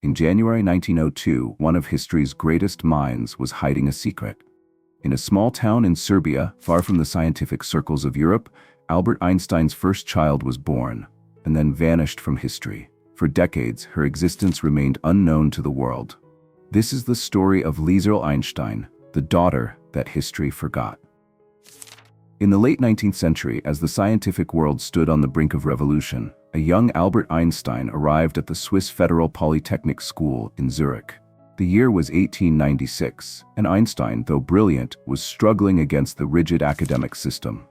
In January 1902, one of history's greatest minds was hiding a secret. In a small town in Serbia, far from the scientific circles of Europe, Albert Einstein's first child was born, and then vanished from history. For decades, her existence remained unknown to the world. This is the story of Lieserl Einstein, the daughter that history forgot. In the late 19th century, as the scientific world stood on the brink of revolution, a young Albert Einstein arrived at the Swiss Federal Polytechnic School in Zurich. The year was 1896, and Einstein, though brilliant, was struggling against the rigid academic system.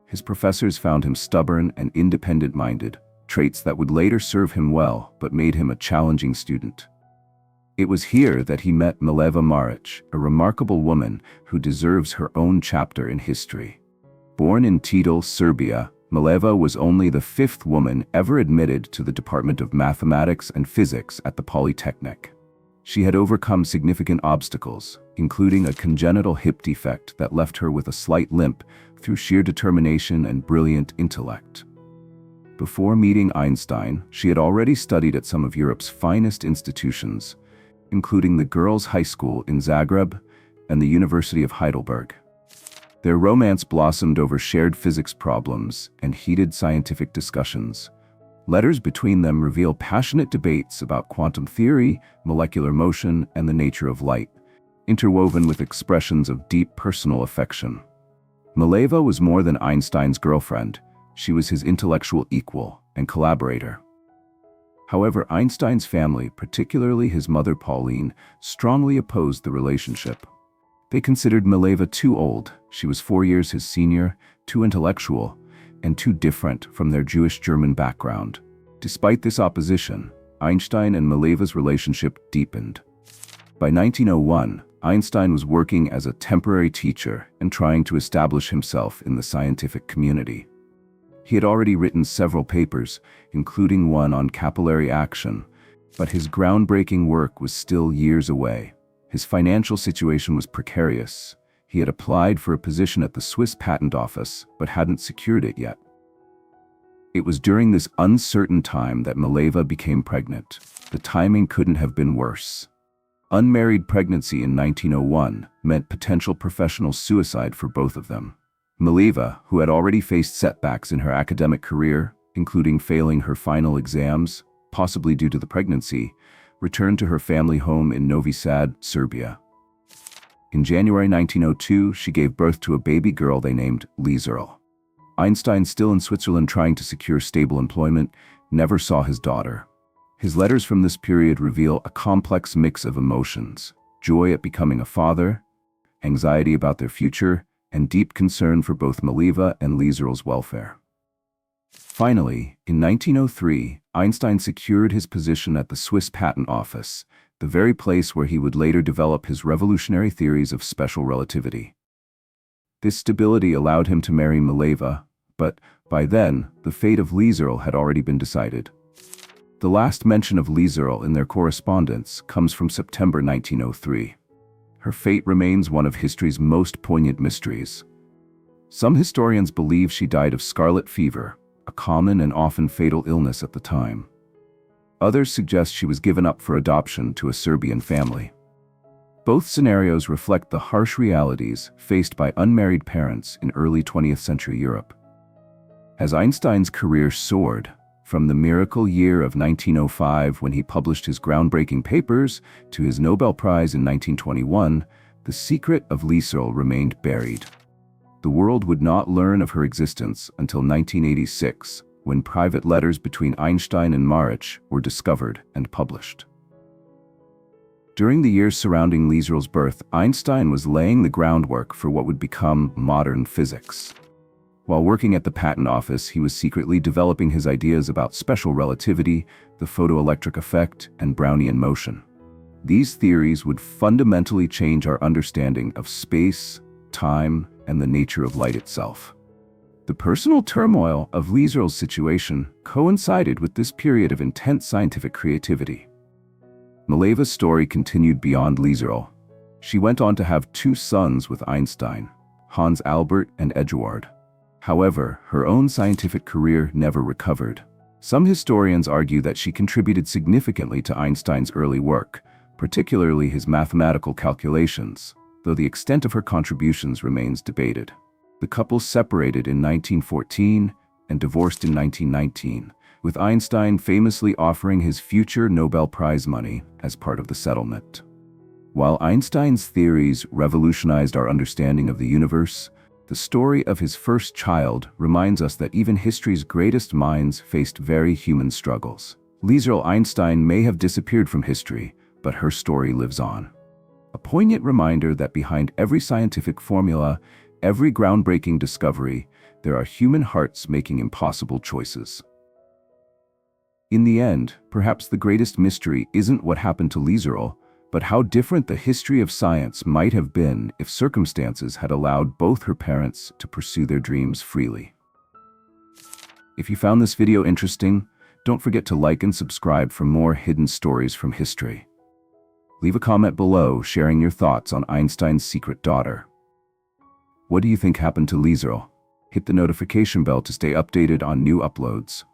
His professors found him stubborn and independent-minded, traits that would later serve him well but made him a challenging student. It was here that he met Mileva Marić, a remarkable woman who deserves her own chapter in history. Born in Tidal, Serbia, Mileva was only the fifth woman ever admitted to the Department of Mathematics and Physics at the Polytechnic. She had overcome significant obstacles, including a congenital hip defect that left her with a slight limp, through sheer determination and brilliant intellect. Before meeting Einstein, she had already studied at some of Europe's finest institutions, including the Girls' High School in Zagreb and the University of Heidelberg. Their romance blossomed over shared physics problems and heated scientific discussions. Letters between them reveal passionate debates about quantum theory, molecular motion, and the nature of light, interwoven with expressions of deep personal affection. Mileva was more than Einstein's girlfriend. She was his intellectual equal and collaborator. However, Einstein's family, particularly his mother Pauline, strongly opposed the relationship. They considered Mileva too old. She was 4 years his senior, too intellectual, and too different from their Jewish-German background. Despite this opposition, Einstein and Mileva's relationship deepened. By 1901, Einstein was working as a temporary teacher and trying to establish himself in the scientific community. He had already written several papers, including one on capillary action, but his groundbreaking work was still years away. His financial situation was precarious. He had applied for a position at the Swiss Patent Office, but hadn't secured it yet. It was during this uncertain time that Mileva became pregnant. The timing couldn't have been worse. Unmarried pregnancy in 1901 meant potential professional suicide for both of them. Mileva, who had already faced setbacks in her academic career, including failing her final exams, possibly due to the pregnancy, returned to her family home in Novi Sad, Serbia. In January 1902, she gave birth to a baby girl they named Lieserl. Einstein, still in Switzerland trying to secure stable employment, never saw his daughter. His letters from this period reveal a complex mix of emotions: joy at becoming a father, anxiety about their future, and deep concern for both Mileva and Lieserl's welfare. Finally, in 1903, Einstein secured his position at the Swiss Patent Office, the very place where he would later develop his revolutionary theories of special relativity. This stability allowed him to marry Mileva, but by then, the fate of Lieserl had already been decided. The last mention of Lieserl in their correspondence comes from September 1903. Her fate remains one of history's most poignant mysteries. Some historians believe she died of scarlet fever, a common and often fatal illness at the time. Others suggest she was given up for adoption to a Serbian family. Both scenarios reflect the harsh realities faced by unmarried parents in early 20th century Europe. As Einstein's career soared, from the miracle year of 1905 when he published his groundbreaking papers to his Nobel Prize in 1921, the secret of Lieserl remained buried. The world would not learn of her existence until 1986, when private letters between Einstein and Marić were discovered and published. During the years surrounding Lieserl's birth, Einstein was laying the groundwork for what would become modern physics. While working at the patent office, he was secretly developing his ideas about special relativity, the photoelectric effect, and Brownian motion. These theories would fundamentally change our understanding of space, time, and the nature of light itself. The personal turmoil of Lieserl's situation coincided with this period of intense scientific creativity. Mileva's story continued beyond Lieserl. She went on to have 2 sons with Einstein, Hans Albert and Eduard. However, her own scientific career never recovered. Some historians argue that she contributed significantly to Einstein's early work, particularly his mathematical calculations, though the extent of her contributions remains debated. The couple separated in 1914 and divorced in 1919, with Einstein famously offering his future Nobel Prize money as part of the settlement. While Einstein's theories revolutionized our understanding of the universe, the story of his first child reminds us that even history's greatest minds faced very human struggles. Lieserl Einstein may have disappeared from history, but her story lives on. A poignant reminder that behind every scientific formula, every groundbreaking discovery, there are human hearts making impossible choices. In the end, perhaps the greatest mystery isn't what happened to Lieserl, but how different the history of science might have been if circumstances had allowed both her parents to pursue their dreams freely. If you found this video interesting, don't forget to like and subscribe for more hidden stories from history. Leave a comment below sharing your thoughts on Einstein's secret daughter. What do you think happened to Lieserl? Hit the notification bell to stay updated on new uploads.